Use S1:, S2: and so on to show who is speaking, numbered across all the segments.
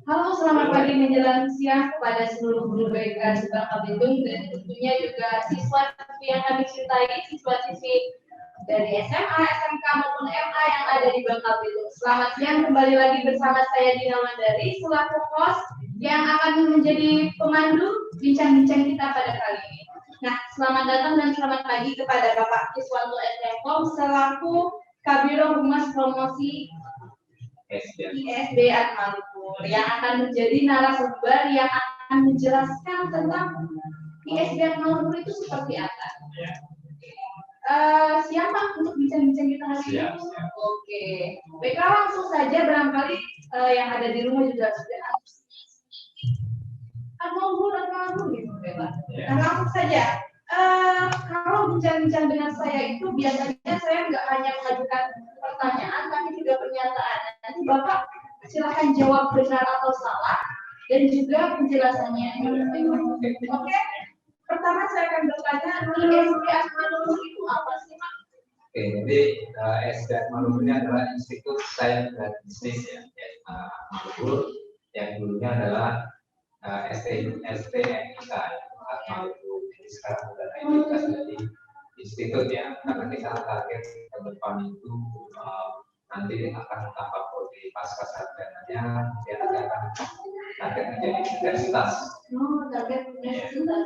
S1: Halo, selamat pagi menjelang siang kepada seluruh guru BK Bangka Belitung dan tentunya juga siswa-siswi yang kami cintai, siswa-siswi dari SMA, SMK maupun MA yang ada di Bangka Belitung. Selamat siang, kembali lagi bersama saya Dina Mandari selaku host yang akan menjadi pemandu bincang-bincang kita pada kali ini. Nah, selamat datang dan selamat pagi kepada Bapak Iswanto SMKOM selaku Kabiro Humas Promosi ISB Maluku yang akan menjadi narasumber yang akan menjelaskan tentang ISB Maluku itu seperti apa. Siapa untuk bincang-bincang kita hari ini? Oke, baiklah langsung saja barangkali yang ada di rumah juga sudah atau gitu, Pak. Nah, langsung saja. Kalau bincang-bincang dengan saya itu biasanya saya nggak hanya mengajukan pertanyaan tapi juga pernyataan. Nanti Bapak silakan jawab benar atau salah dan juga penjelasannya. Oke. Pertama saya akan bertanya, ISB Maluku itu apa sih, Pak?
S2: Oke, jadi ISB Maluku ini adalah Institut Sains dan Bisnis ya, Maluku yang dulunya adalah STNIK Maluku. Jadi sekarang sudah naik jadi institut ya, karena kita target ke depan itu nanti akan tambah prodi pasca sarjananya, kemudian nanti akan target menjadi universitas.
S1: Target universitas.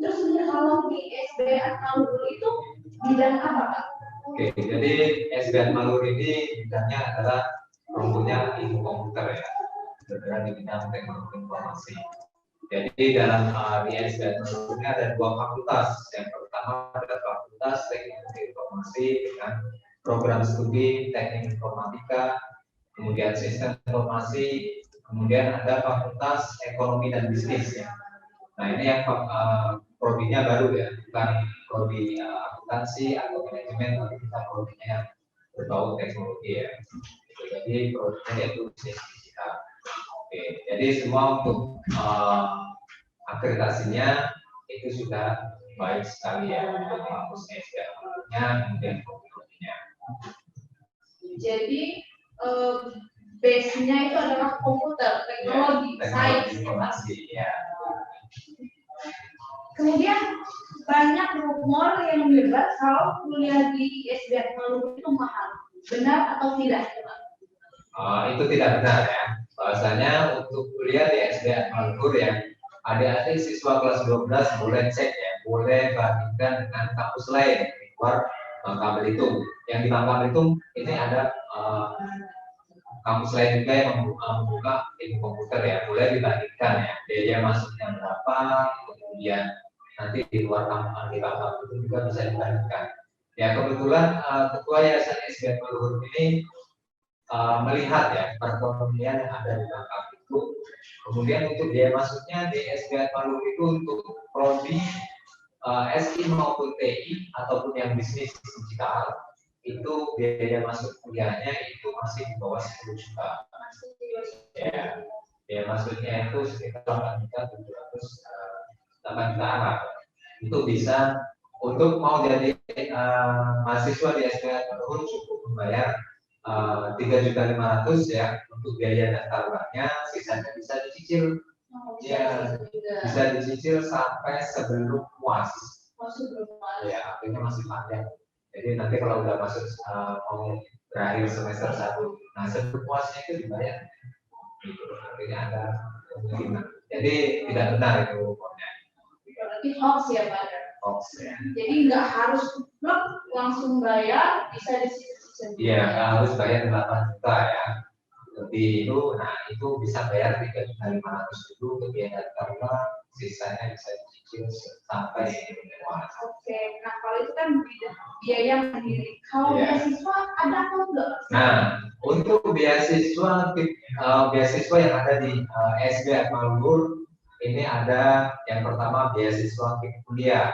S1: Terus kalau di SBN Malur itu bidang apa, Pak?
S2: Oke, jadi SBN Malur ini bidangnya adalah rumputnya ilmu komputer ya, bergerak di bidang teknologi informasi. Jadi dalam di SBN Malur ini ada dua fakultas. Yang pertama adalah Fakultas Teknologi Informasi dengan program studi Teknik Informatika, kemudian Sistem Informasi, kemudian ada Fakultas Ekonomi dan Bisnis ya. Nah ini yang prodinya baru ya, bukan prodi akuntansi atau manajemen, tapi kita prodinya yang berbau teknologi ya. Jadi prodinya yaitu bisnis digital. Oke, jadi semua untuk akreditasinya itu sudah baik sekali ya untuk kampusnya, kemudian prodinya.
S1: Jadi base-nya itu adalah komputer, teknologi, sains,
S2: informasi ya.
S1: Kemudian banyak rumor yang beredar kalau kuliah di ISB Maluku itu mahal. Benar atau tidak?
S2: Itu tidak benar ya. Bahwasanya untuk kuliah di ISB Maluku ya, adik-adik siswa kelas 12 boleh cek ya, boleh bandingkan dengan kampus lain di luar Bangka Belitung. Yang di Bangka Belitung ini ada kampus lain juga yang membuka ilmu komputer ya, boleh dibandingkan ya, biaya masuknya berapa, kemudian nanti di luar kampus di Bangka Belitung juga bisa dibandingkan. Ya kebetulan ketua Yayasan ISB Maluku ini melihat ya perekonomian yang ada di Bangka Belitung, kemudian untuk biaya masuknya di ISB Maluku itu untuk prodi SI maupun TI ataupun yang bisnis digital itu biaya masuk kuliahnya itu masih di bawah 10 juta. Ya, biaya masuknya itu sekitar 8.700 Arab. Itu bisa untuk mau jadi mahasiswa di SPN Maluku cukup membayar 3.500.000 ya untuk biaya daftar ulangnya, sisanya bisa dicicil. Ya, bisa dicicil sampai sebelum puas. Ya, artinya masih panjang. Jadi nanti kalau udah masuk mau berakhir semester 1, nah sebelum puasnya itu dibayar. Itu artinya ada kemungkinan. Jadi tidak benar itu pokoknya.
S1: Berarti hoax ya, Pak?
S2: Hoax ya.
S1: Jadi nggak harus blok langsung bayar, bisa dicicil.
S2: Iya, nggak harus bayar 8 juta ya. Lebih itu, nah itu bisa bayar 3.500.000 dulu untuk biaya daftar, sisanya bisa dicicil sampai puas.
S1: Oke, nah kalau itu kan biaya mandiri. Kalau beasiswa ada apa enggak?
S2: Nah, untuk beasiswa yang ada di SB Maluku ini ada yang pertama beasiswa kuliah,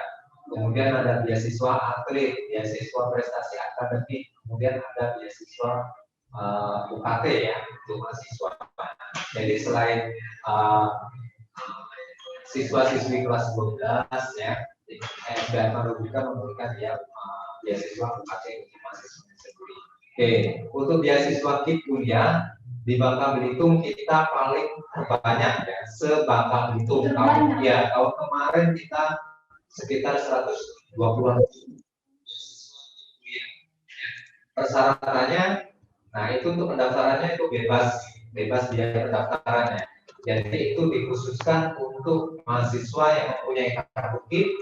S2: kemudian ada beasiswa atlet, beasiswa prestasi akademik, kemudian ada beasiswa UKT ya untuk mahasiswa. Jadi selain siswa-siswi kelas 12 ya, SBM Maluku juga memberikan ya beasiswa UKT untuk mahasiswa sendiri. Oke, untuk beasiswa KIP kuliah di Bangka Belitung kita paling banyak ya, se-Bangka Belitung. Tahun kemarin kita sekitar 120-an. Persyaratannya, nah itu untuk pendaftarannya itu bebas biaya pendaftarannya. Jadi itu dikhususkan untuk mahasiswa yang mempunyai kartu KIP,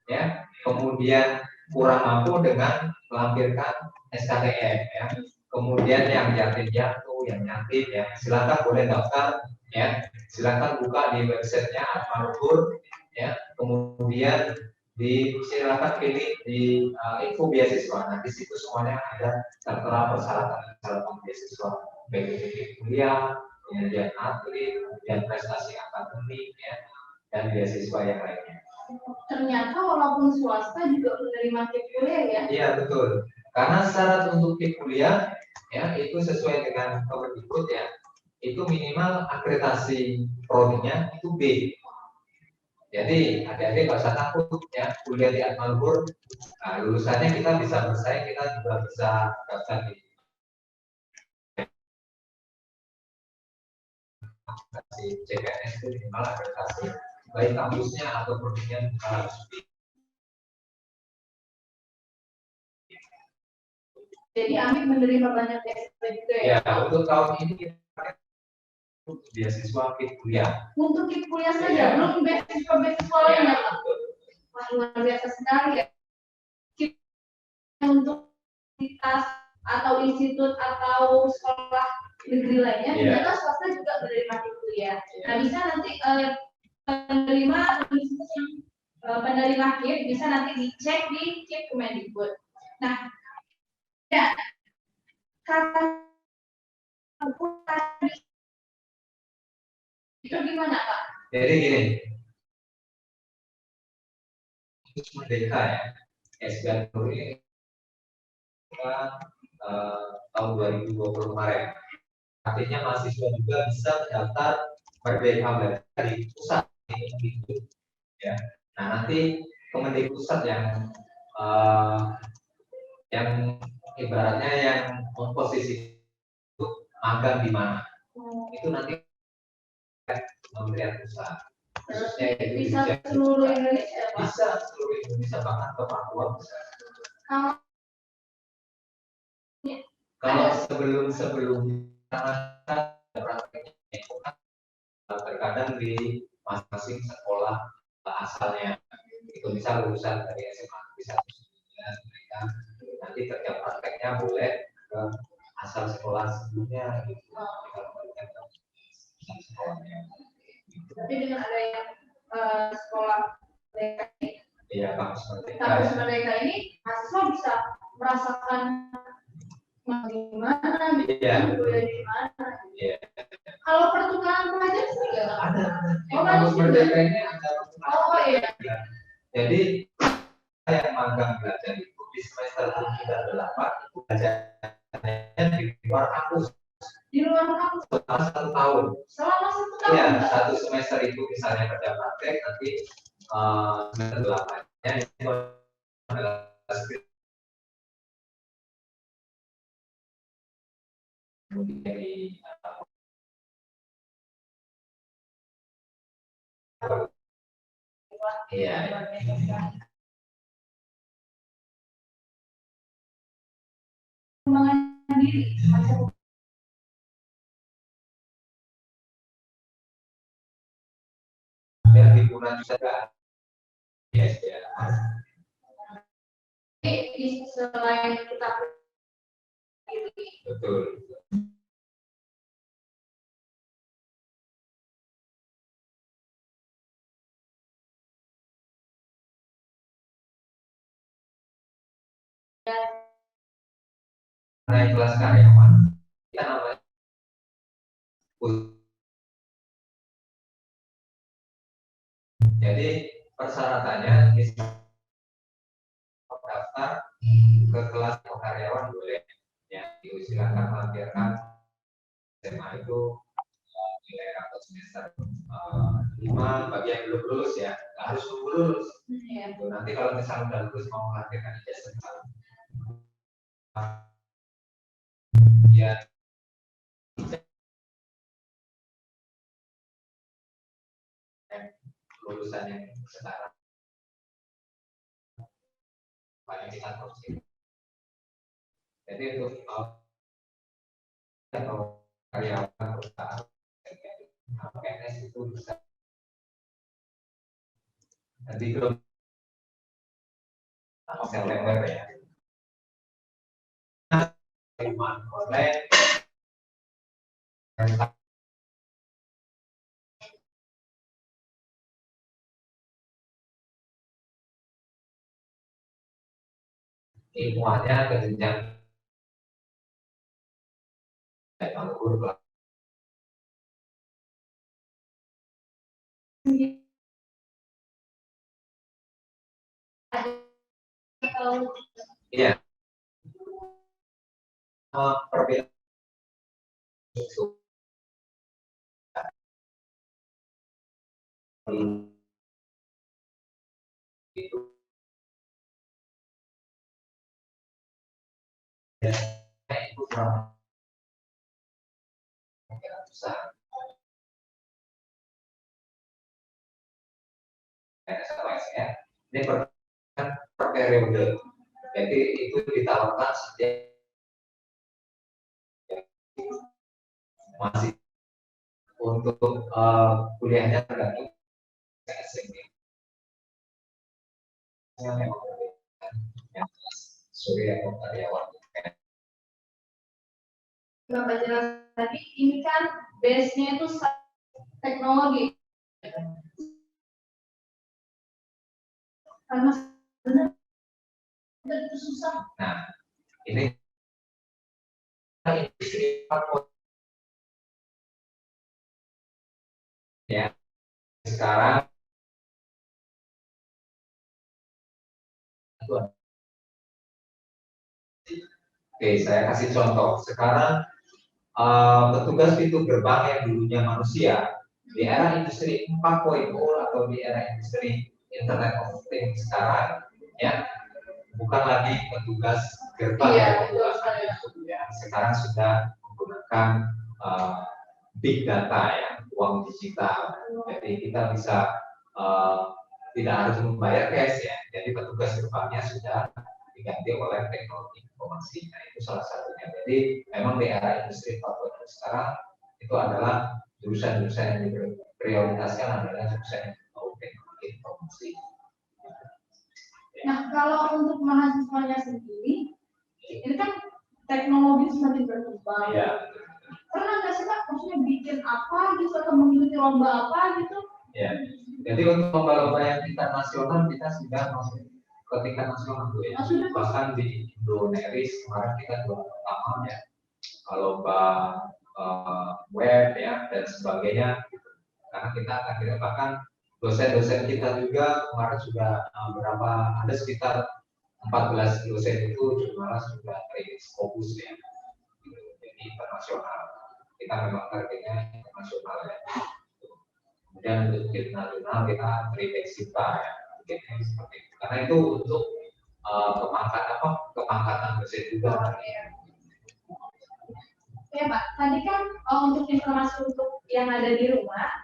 S2: ya, kemudian kurang mampu dengan melampirkan SKTM, ya. Kemudian yang yatim piatu, yang yatim, ya, silakan boleh daftar, ya, silakan buka di websitenya Atmaluhur, ya, kemudian silakan pilih di info beasiswa. Nah di situ semuanya ada tertera persyaratan beasiswa, baik itu kuliah, kemudian atlet, kemudian prestasi akademik, ya, dan beasiswa yang lainnya.
S1: Ternyata walaupun swasta juga menerima KIP kuliah ya? Iya
S2: betul. Karena syarat untuk KIP kuliah ya itu sesuai dengan Kemendikbud ya, itu minimal akreditasi prodinya itu B. Jadi adik-adik nggak usah takut ya kuliah di Atmaluhur. Nah, lulusannya kita bisa bersaing, kita juga bisa daftar di CPNS itu minimal akreditasi baik kampusnya atau prodinya harus B.
S1: Jadi Amik menerima banyak beasiswa juga ya?
S2: Ya, untuk tahun ini untuk beasiswa KIP kuliah.
S1: Untuk KIP kuliah saja, belum beasiswa lainnya Pak? Wah, luar biasa sekali ya. KIP untuk universitas atau institut atau sekolah negeri lainnya, ternyata swasta juga menerima KIP kuliah. Nah, bisa nanti penerima KIP bisa nanti dicek di KIP Kemendikbud. Nah, ya, kata itu gimana Pak?
S2: Jadi gini, khusus Merdeka ya, SBN ini kita tahun 2020 kemarin. Artinya mahasiswa juga bisa mendaftar Merdeka Belajar di pusat ini, ya. Nah nanti Kemendikbud pusat yang ibaratnya yang komposisi itu magang di mana, itu nanti Kementerian Pusat. Khususnya
S1: bisa seluruh Indonesia Pak?
S2: Bisa seluruh Indonesia, bahkan ke Papua bisa. Kalau sebelum terkadang di masing-masing sekolah asalnya itu bisa lulusan dari SMA bisa mereka nanti kerja prakteknya boleh ke asal sekolah sebelumnya gitu.
S1: Tapi dengan adanya sekolah mereka ini,
S2: kampus
S1: mereka ini mahasiswa bisa merasakan gimana, kuliah di mana. Kalau pertukaran pelajar sih nggak ada.
S2: Kampus Merdeka ini ada.
S1: Iya.
S2: Jadi yang magang belajar itu di semester 3-8 itu belajarnya di luar kampus.
S1: Di luar kampus
S2: selama 1 tahun.
S1: Selama 1 tahun.
S2: Iya, 1 semester itu misalnya kerja praktek, nanti semester 8-nya itu adalah dari iya.
S1: Pengembangan diri
S2: yang hiburan juga yes ya.
S1: Selain kita
S2: betul. Naik kelas karyawan kita namanya jadi persyaratannya bisa daftar ke kelas karyawan boleh ya, silakan melampirkan SMA itu nilai rapot semester 5 bagi yang belum lulus ya, nggak harus nunggu lulus. Nanti kalau misalnya udah lulus mau melampirkan ijazah kemudian lulusan yang sekarang banyak kita terus. Jadi untuk atau karyawan perusahaan PNS itu bisa nanti belum September ya. Online ilmuannya ke jenjang nganggur iya perbedaan itu itu kurang besar ya. Ini per periode, jadi itu ditawarkan setiap masih untuk kuliahnya tergantung SME yang Surya atau karyawan.
S1: Bapak jelas tadi ini kan base-nya itu teknologi. Karena benar itu susah.
S2: Nah, ini industri 4.0 ya. Sekarang oke, saya kasih contoh. Sekarang petugas pintu gerbang yang dulunya manusia di era industri 4.0 atau di era industri Internet of Things sekarang ya bukan lagi petugas gerbang ya, sekarang sudah menggunakan big data ya, uang digital. Jadi kita bisa tidak harus membayar cash ya. Jadi petugas gerbangnya sudah diganti oleh teknologi informasi. Nah, itu salah satunya. Jadi memang di era industri 4.0 sekarang itu adalah jurusan-jurusan yang diprioritaskan adalah jurusan yang tahu teknologi informasi.
S1: Nah, kalau untuk mahasiswanya sendiri, ini kan teknologi semakin berkembang.
S2: Ya.
S1: Pernah nggak sih Pak, maksudnya bikin apa gitu atau mengikuti lomba apa gitu?
S2: Ya. Jadi untuk lomba-lomba yang tingkat nasional kita sudah masuk ke tingkat nasional ya. Bahkan di Indoneris kemarin kita juara pertama ya. Lomba web ya dan sebagainya. Karena kita akhirnya bahkan dosen-dosen kita juga kemarin sudah berapa ada sekitar 14 dosen itu jumlah sudah terekspos ya. Jadi internasional. Kita memang targetnya internasional ya. Kemudian untuk tingkat nasional kita terdeteksi ya. Seperti itu. Karena itu untuk kepangkatan dosen juga.
S1: Ya Pak, tadi kan untuk informasi untuk yang ada di rumah,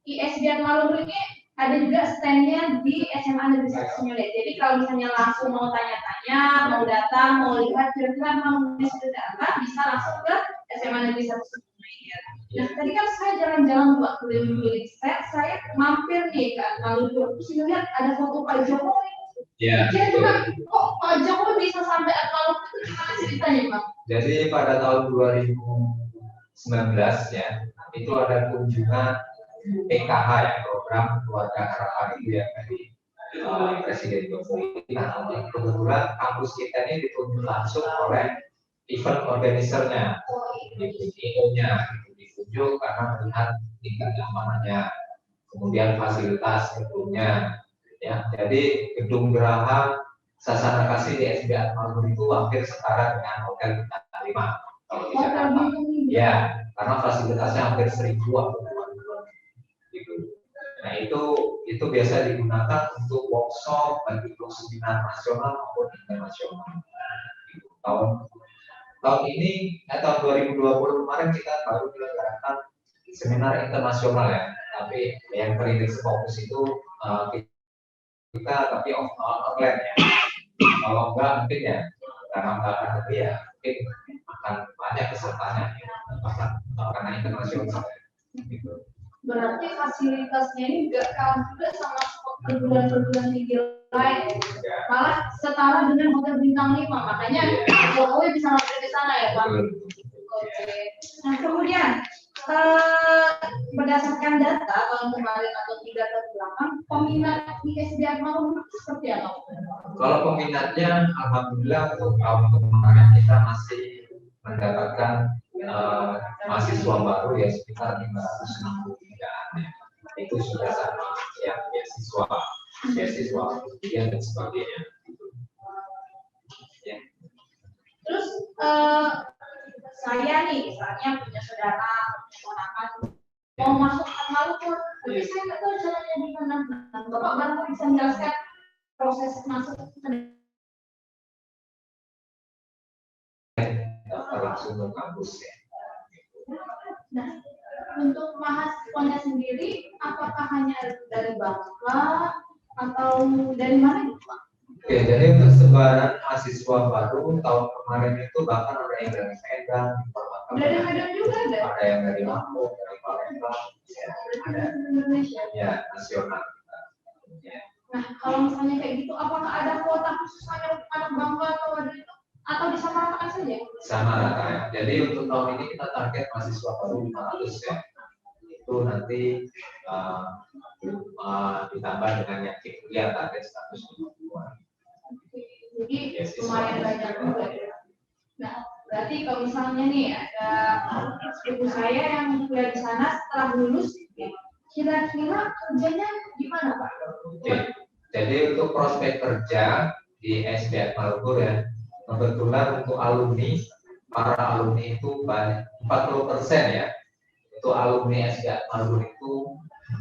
S1: ISB Malur ini ada juga standnya di SMA Negeri 1 Sunyole. Jadi kalau misalnya langsung mau tanya-tanya, mau datang, mau lihat kira-kira mau seperti apa, bisa langsung ke SMA Negeri 1 Sunyole. Nah, tadi kan saya jalan-jalan buat keliling-keliling, saya mampir nih ke Malur, terus lihat ada foto Pak Jokowi.
S2: Ya.
S1: Jadi kok Pak Jokowi bisa sampai Malur itu gimana ceritanya Pak?
S2: Jadi pada tahun 2019 ya, itu ada kunjungan PKH ya, program keluarga harapan itu ya dari Presiden Jokowi. Nah, kebetulan kampus kita ini ditunjuk langsung oleh event organizer-nya, CEO-nya, ditunjuk karena melihat tingkat keamanannya, kemudian fasilitas gedungnya, ya. Jadi gedung Geraha Sasana Kasih di SDA Malur itu hampir setara dengan Hotel Bintang 5 kalau di Jakarta. Ya, karena fasilitasnya hampir 1.000 gitu. Nah itu biasa digunakan untuk workshop baik itu seminar nasional maupun internasional. Tahun tahun ini, tahun 2020 kemarin kita baru menyelenggarakan seminar internasional ya. Tapi yang perintis fokus itu kita tapi offline ya. Kalau enggak mungkin ya karena enggak ada ya mungkin akan banyak pesertanya ya. Karena internasional. Gitu.
S1: Berarti fasilitasnya ini juga kalah juga sama perguruan-perguruan tinggi lain, malah setara dengan hotel bintang 5, makanya Jokowi bisa masuk ke sana ya Pak. Oke. Nah kemudian berdasarkan data tahun kemarin atau 3 tahun belakang, peminat di SDA mau seperti apa?
S2: Kalau peminatnya, alhamdulillah untuk tahun kemarin kita masih mendapatkan mahasiswa baru ya sekitar 563 ya. Itu sudah sama ya beasiswa kemudian dan sebagainya. Ya.
S1: Terus saya nih misalnya punya saudara, ponakan mau masuk Maluku, tapi saya nggak tahu caranya gimana. Bapak baru bisa menjelaskan proses masuk
S2: daftar langsung ke kampus ya.
S1: Nah, untuk mahasiswanya sendiri, apakah hanya dari Bangka atau dari mana itu Pak?
S2: Oke, jadi untuk sebaran mahasiswa baru tahun kemarin itu bahkan ada yang dari Medan,
S1: Dari Medan juga
S2: ada yang dari Lampung, dari Palembang, ya, ada
S1: Indonesia.
S2: Ya, nasional. Ya.
S1: Nah, kalau misalnya kayak gitu, apakah ada kuota khusus hanya untuk anak Bangka atau ada itu? Atau disamaratakan saja?
S2: Sama rata ya. Jadi untuk tahun ini kita target mahasiswa baru 500 ya. Itu nanti ditambah dengan yang kuliah target 150-an.
S1: Jadi lumayan banyak juga ya. Nah, berarti kalau misalnya nih ada ibu saya yang kuliah di sana setelah lulus, kira-kira kerjanya gimana Pak?
S2: Oke. Jadi untuk prospek kerja di SDA Maluku ya, kebetulan untuk alumni, para alumni itu banyak 40% ya. Itu alumni SDA Maluku itu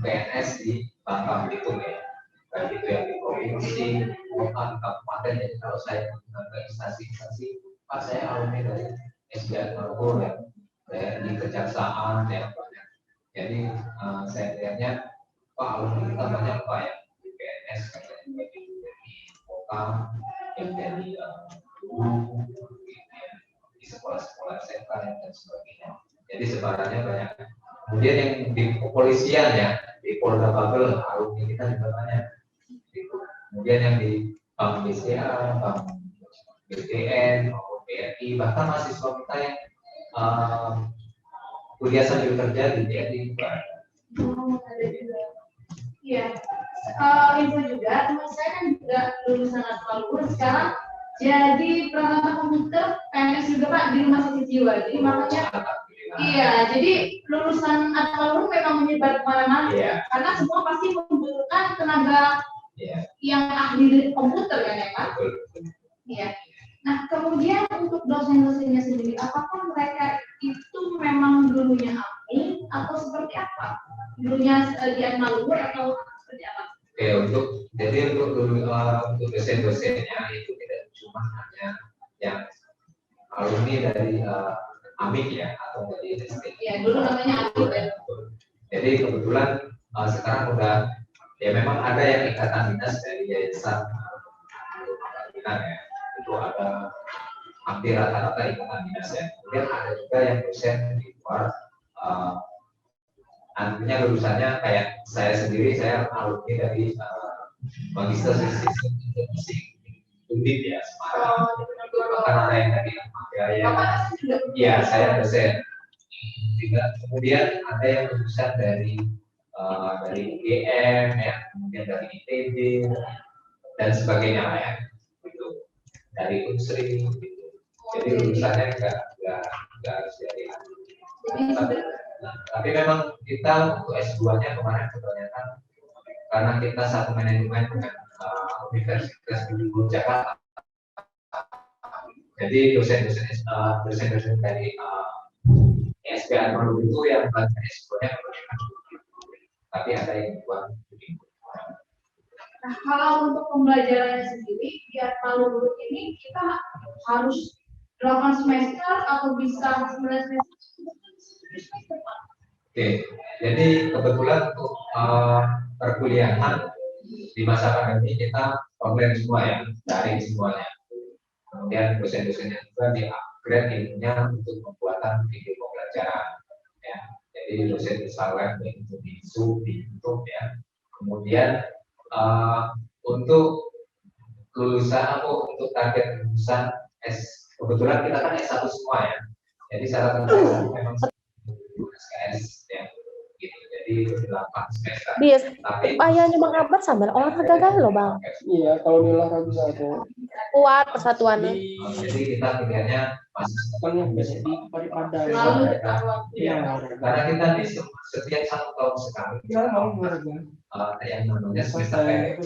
S2: PNS di Bangka Belitung ya. Baik itu yang di provinsi, kota, kabupaten. Jadi kalau saya ke instansi-instansi, Pak saya alumni dari SDA Maluku ya, di kejaksaan ya banyak. Jadi saya lihatnya Pak alumni kita banyak Pak ya. PNS dari kota yang dari guru di sekolah-sekolah SMK dan sebagainya. Jadi sebarannya banyak. Kemudian yang di kepolisian ya di Polda Babel alumni kita juga banyak. Kemudian yang di Bank BCA, Bank BTN, maupun BRI, bahkan mahasiswa kita yang kuliah sambil kerja di BRI juga ada.
S1: Iya. Info juga, teman saya kan juga lulusan Asmaul sekarang jadi peralatan komputer PNS juga Pak di rumah sakit jiwa. Jadi makanya iya, jadi lulusan Asmaul memang menyebar kemana-mana karena semua pasti membutuhkan tenaga yang ahli dari komputer kan ya Pak? Iya. Nah kemudian untuk dosen-dosennya sendiri, apakah mereka itu memang dulunya ahli atau seperti apa? Dulunya di Asmaul atau seperti apa?
S2: Oke, untuk dosen-dosennya itu tidak cuma hanya yang alumni dari AMIK ya atau dari ST.
S1: Ya, dulu namanya AMIK ya.
S2: Jadi kebetulan sekarang udah ya memang ada yang ikatan dinas dari yayasan ya. Itu ada hampir rata-rata ikatan dinas ya. Kemudian ada juga yang dosen di luar artinya lulusannya kayak saya sendiri, saya alumni dari Magister Sistem Informasi Undip ya Semarang. Bahkan ada yang dari Jaya. Iya, saya dosen. Kemudian ada yang lulusan dari UGM ya, kemudian dari ITB dan sebagainya lah ya. Gitu. Dari Unsri gitu. Jadi lulusannya nggak harus dari tapi memang kita untuk S2-nya kemarin kebanyakan karena kita satu manajemen dengan Universitas di Jakarta. Jadi dosen-dosen dari SPA dulu itu yang banyak S2-nya kebanyakan. Tapi ada yang buat.
S1: Nah, kalau untuk pembelajarannya sendiri, biar Maluku ini kita harus 8 semester atau bisa 9 semester.
S2: Oke, jadi kebetulan untuk perkuliahan di masa pandemi kita online semua ya, daring semuanya. Kemudian dosen-dosennya juga di-upgrade ilmunya untuk pembuatan video pembelajaran. Ya. Jadi dosen bisa web untuk di Zoom, di YouTube ya. Kemudian untuk lulusan atau untuk target lulusan kebetulan kita kan S1 semua ya. Jadi syarat memang SKS ya. Gitu. Jadi 8 semester.
S3: Tapi ayahnya Bang Akbar sambil olahraga galau Bang.
S4: Iya, kalau di olahraga itu
S3: Kuat persatuannya.
S2: Jadi kita pilihannya masih
S4: kan bisa di daripada
S1: Lalu
S2: ya, karena kita di setiap 1 tahun sekali
S4: kita mau olahraga.
S2: yang namanya semester pendek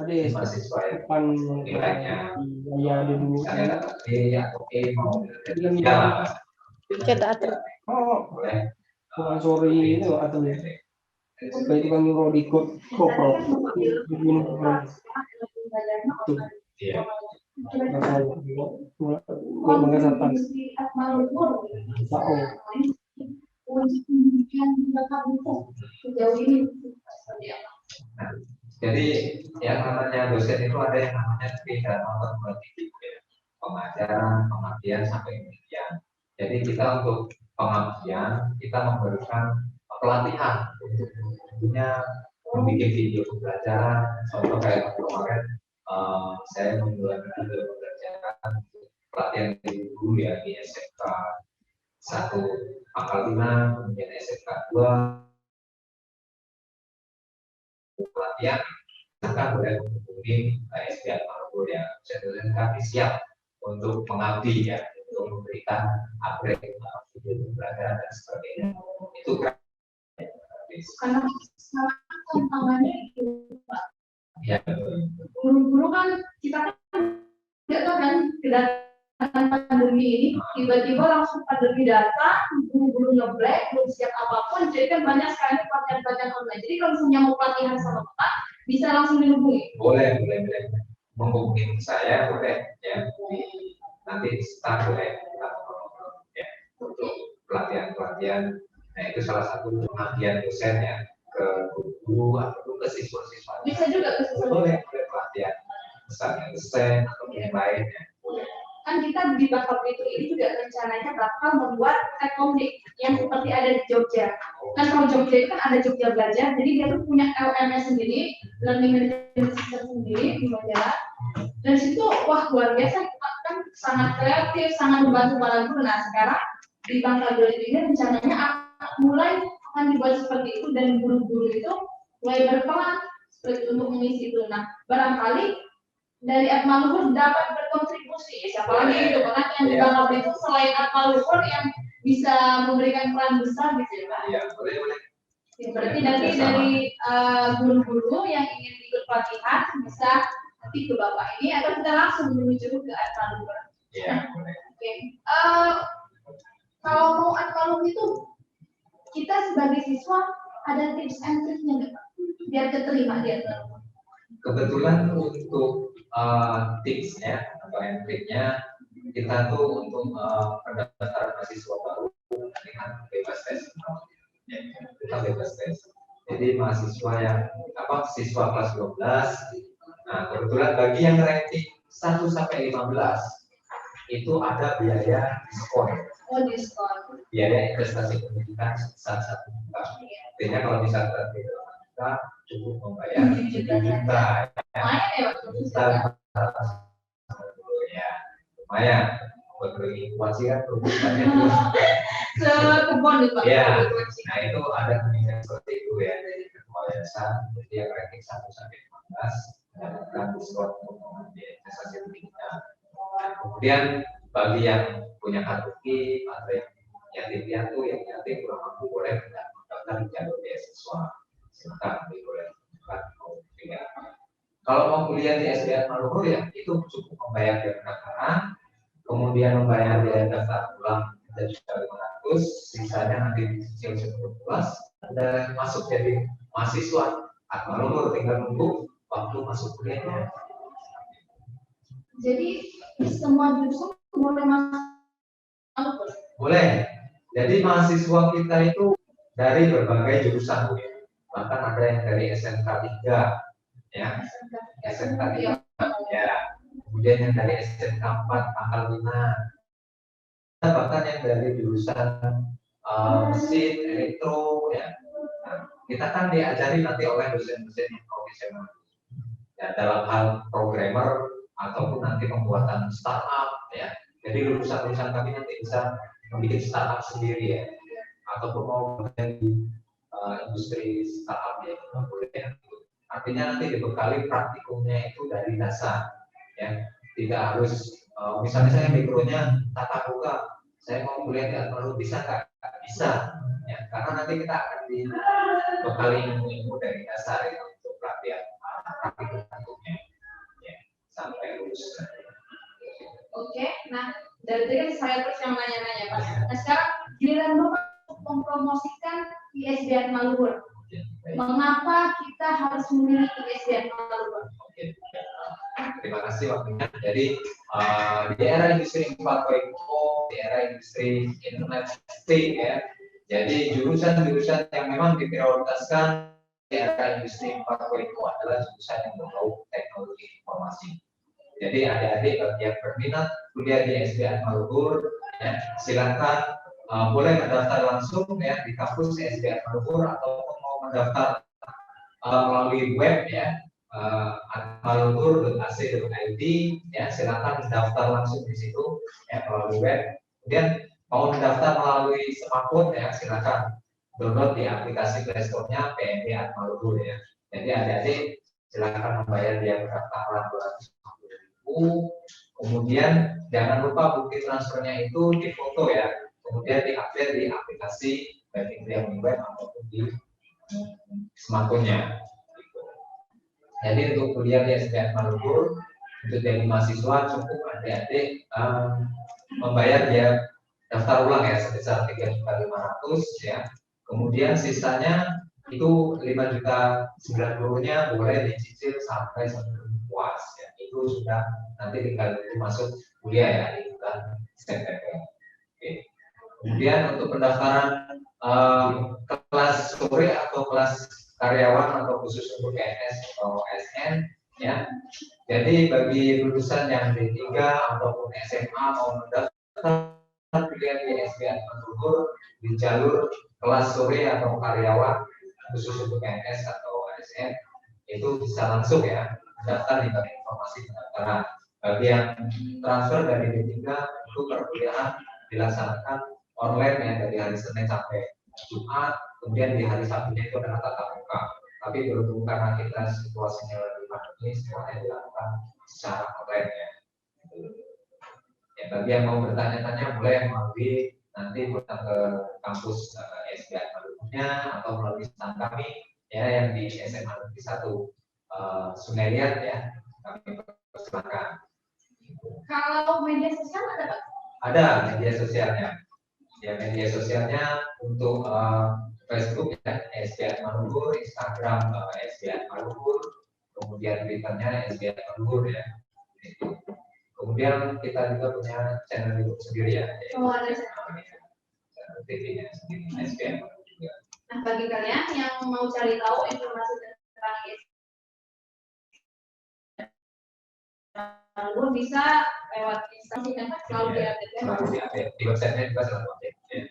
S4: Ada
S2: mahasiswa ya
S4: depan
S2: nilainya
S4: ya ada dulu.
S2: misalnya D atau E mau
S4: Ya.
S3: Kita atur.
S4: Oh,
S2: boleh
S4: pulang sore itu atau ya. Baik kan kalau di kopro begini tuh.
S2: iya
S4: Masalah mengesahkan tahu
S2: nah, jadi yang namanya dosen itu ada yang namanya pidana matematik ya. Pengajaran, pengabdian sampai penelitian. Jadi kita untuk pengabdian kita memberikan pelatihan untuk tentunya membuat video pembelajaran. Contoh kayak kemarin saya membuat video pembelajaran pelatihan di guru ya di SMK 1 Pangkal Pinang, kemudian SMK 2 pelatihan akan boleh menghubungi SDA Maluku ya. Saya kami siap untuk mengabdi ya, untuk memberikan upgrade video pembelajaran dan sebagainya. Itu
S1: karena sekarang tantangannya itu Pak.
S2: Ya.
S1: Guru-guru kan kita kan tidak tahu kan kedatangan pandemi ini tiba-tiba langsung pandemi datang, guru-guru ngeblank, belum siap apapun, jadi kan banyak sekali pelatihan-pelatihan online. Jadi kalau misalnya mau pelatihan sama Bapak, bisa langsung dihubungi.
S2: Boleh menghubungi saya boleh ya. Nanti start boleh ya untuk pelatihan. Nah itu salah satu pengabdian dosen ya ke guru ataupun ke siswa-siswa.
S1: Bisa juga ke siswa.
S2: Boleh pelatihan misalnya dosen atau yang lainnya. Boleh.
S1: Kan kita di Bangka Belitung ini juga rencananya bakal membuat teknik yang seperti ada di Jogja. Kan kalau Jogja itu kan ada Jogja Belajar, jadi dia tuh punya LMS sendiri, learning management system sendiri di Majalah. Dan situ wah luar biasa, kan sangat kreatif, sangat membantu para guru. Nah sekarang di Bangka Belitung ini rencananya mulai akan dibuat seperti itu dan guru-guru itu mulai berperan seperti untuk mengisi itu. Nah barangkali dari Atmaluhur dapat berkontribusi, siapa lagi itu karena yang di Bangka Belitung selain Atmaluhur yang bisa memberikan peran besar gitu ya Pak.
S2: Iya boleh.
S1: Ya, berarti nanti dari guru-guru yang ingin ikut pelatihan bisa nanti ke Bapak ini atau kita langsung menuju ke Atmaluhur.
S2: Iya boleh.
S1: Oke. Kalau mau Atmaluhur itu kita sebagai siswa ada tips and triknya nggak Pak? Biar keterima di Atmaluhur.
S2: Kebetulan untuk tipsnya atau triknya kita tuh untuk pendaftaran mahasiswa baru dengan bebas tes. Ya, kita bebas tes. Jadi mahasiswa yang siswa kelas 12. Nah, kebetulan bagi yang ranking 1 sampai 15 itu ada biaya diskon.
S1: Oh, diskon.
S2: Biaya investasi pendidikan sebesar 1 juta. Artinya kalau misalnya kita cukup membayar 7 juta. Ya, lumayan. Buat beli kuasi kan rumusnya
S1: sekebon itu Pak.
S2: Ya, nah itu ada kebijakan seperti itu ya dari ketua yayasan. Jadi yang ranking 1 sampai 15 mendapatkan diskon untuk investasi pendidikan. Nah, kemudian bagi yang punya kartu KIP atau yang yatim piatu, yang yatim kurang mampu boleh mendaftar di jalur beasiswa. Silakan boleh. Kalau mau kuliah di SDA Maluku ya itu cukup membayar biaya pendaftaran, kemudian membayar biaya daftar ulang 3.500, sisanya nanti dicicil 10 kelas dan masuk jadi mahasiswa. Maluku tinggal nunggu waktu masuk kuliahnya.
S1: Jadi semua jurusan boleh masuk Maluku?
S2: Boleh. Jadi mahasiswa kita itu dari berbagai jurusan, bahkan ada yang dari SMK 3, ya, SMK 3, ya, kemudian yang dari SMK 4, Pangkal 5, bahkan yang dari jurusan mesin, elektro, ya. Nah, kita kan diajari nanti oleh dosen-dosen yang profesional, ya, dalam hal programmer ataupun nanti pembuatan startup, ya. Jadi lulusan-lulusan kami nanti bisa membuat startup sendiri, ya, ataupun mau di industri startup, ya, boleh, ya. Artinya nanti dibekali praktikumnya itu dari dasar, ya, tidak harus misalnya saya mikronya tatap muka, saya mau kuliah di Atmalu bisa nggak? Bisa, ya, karena nanti kita akan dibekali ilmu dari dasar, ya, untuk pelatihan praktikumnya, ya, sampai lulus.
S1: Oke, nah dari tadi kan saya terus yang nanya-nanya Pak. Nah sekarang giliran Bapak mempromosikan ISB Atmaluhur. Mengapa kita harus memilih ISB Atmaluhur?
S2: Oke. Terima kasih waktunya. Jadi di era industri 4.0, di era industri internet thing, ya. Jadi jurusan-jurusan yang memang diprioritaskan di era industri 4.0 adalah jurusan yang berbau teknologi informasi. Jadi adik-adik bagi yang berminat kuliah di SB Atmaluhur, ya, silakan boleh mendaftar langsung, ya, di kampus SB Atmaluhur ataupun mau mendaftar melalui web, ya, atmaluhur.ac.id, ya, silakan mendaftar langsung di situ, ya, melalui web. Kemudian mau mendaftar melalui smartphone, ya, silakan download di aplikasi Play Store-nya PNB Atmaluhur, ya. Jadi adik-adik silakan membayar dia pendaftaran 250.000. Kemudian jangan lupa bukti transfernya itu difoto, ya, kemudian diupdate di aplikasi baik itu yang di web ataupun di smartphone-nya. Jadi untuk kuliah di SB Atmaluhur untuk jadi mahasiswa cukup adik-adik membayar dia daftar ulang, ya, sebesar 3.500.000, ya. Kemudian sisanya itu 5.090.000-nya boleh dicicil sampai sebelum puas, ya. Itu sudah nanti tinggal masuk kuliah, ya, di bulan September. Oke. Kemudian untuk pendaftaran kelas sore atau kelas karyawan atau khusus untuk PNS atau ASN, ya. Jadi bagi lulusan yang D3 ataupun SMA mau mendaftar kuliah di SB Atmaluhur di jalur kelas sore atau karyawan khusus untuk PNS atau ASN itu bisa langsung, ya, mendaftar di Balai Informasi Pendaftaran. Bagi yang transfer dari D3 itu perkuliahan dilaksanakan online, ya, dari hari Senin sampai Jumat, kemudian di hari Sabtunya itu adalah tatap muka. Tapi berhubung karena kita situasinya lagi pandemi, semuanya dilakukan secara online, ya. Ya, bagi yang mau bertanya-tanya boleh melalui nanti datang ke kampus SB Atmaluhurnya atau melalui stand kami, ya, yang di SMA Negeri 1 Sungai Liat, ya, kami persilakan.
S1: Kalau media sosial ada Pak?
S2: Ada media sosialnya. Ya, media sosialnya untuk Facebook, ya, SB Atmaluhur, Instagram SB Atmaluhur, kemudian Twitternya SB Atmaluhur, ya. Kemudian kita juga punya channel YouTube sendiri, ya.
S1: Oh, ada
S2: channel TV-nya sendiri SB Atmaluhur juga.
S1: Nah, bagi kalian yang mau cari tahu informasi tentang ISB Atmaluhur bisa lewat Instagram, kan Pak, selalu diupdate.
S2: Di website-nya juga selalu update. Ya.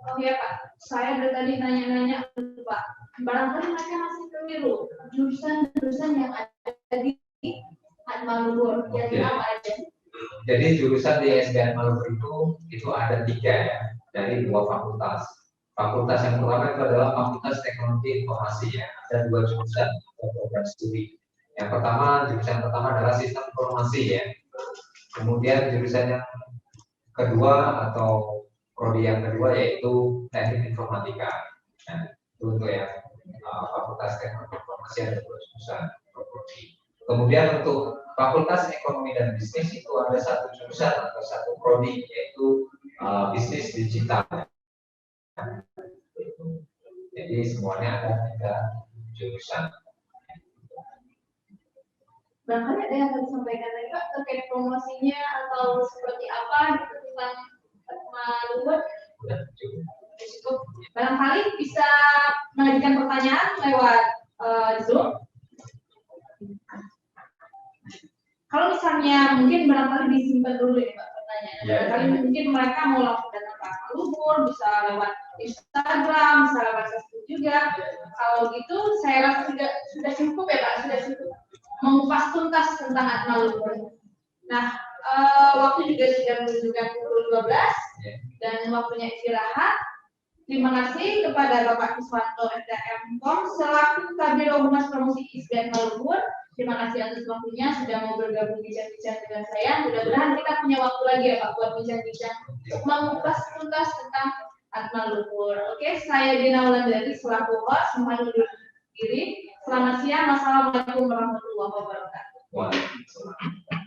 S1: Oh ya Pak, saya dari tadi nanya-nanya Pak, barangkali mereka masih keliru jurusan-jurusan yang ada di Atmaluhur, kira-kira apa aja?
S2: Jadi jurusan di SB Atmaluhur itu ada 3, ya, dari 2 fakultas. Fakultas yang pertama itu adalah Fakultas Teknologi Informasi, ya, ada 2 jurusan atau program studi. Yang pertama, jurusan pertama adalah Sistem Informasi, ya. Kemudian jurusan yang kedua atau prodi yang kedua yaitu Teknik Informatika. Nah, itu untuk yang Fakultas Teknologi Informasi ada 2 jurusan prodi. Kemudian untuk Fakultas Ekonomi dan Bisnis itu ada 1 jurusan atau 1 prodi yaitu Bisnis Digital. Jadi semuanya ada 3 jurusan.
S1: Barangkali ada yang harus disampaikan lagi Pak terkait promosinya atau seperti apa gitu tentang Luhur? Cukup. Barangkali bisa mengajukan pertanyaan lewat Zoom. Kalau misalnya mungkin barangkali disimpan dulu ya Pak pertanyaan. Barangkali mungkin mereka mau langsung datang ke Luhur, bisa lewat Instagram, bisa lewat Facebook juga. Kalau gitu saya rasa sudah cukup ya Pak, sudah cukup mengupas tuntas tentang Atma Luhur. Nah, waktu juga sudah menunjukkan pukul 12 dan waktunya istirahat. Terima kasih kepada Bapak Kiswanto SDM.com selaku Kabiro Humas Promosi ISBN Luhur. Terima kasih atas waktunya sudah mau bergabung bincang-bincang dengan saya. Mudah-mudahan kita punya waktu lagi ya Pak buat bincang-bincang untuk mengupas tuntas tentang Atma Luhur. Oke, saya Dina Wulandari selaku host mohon undur diri. Selamat siang. Wassalamualaikum warahmatullahi wabarakatuh.
S2: Waalaikumsalam.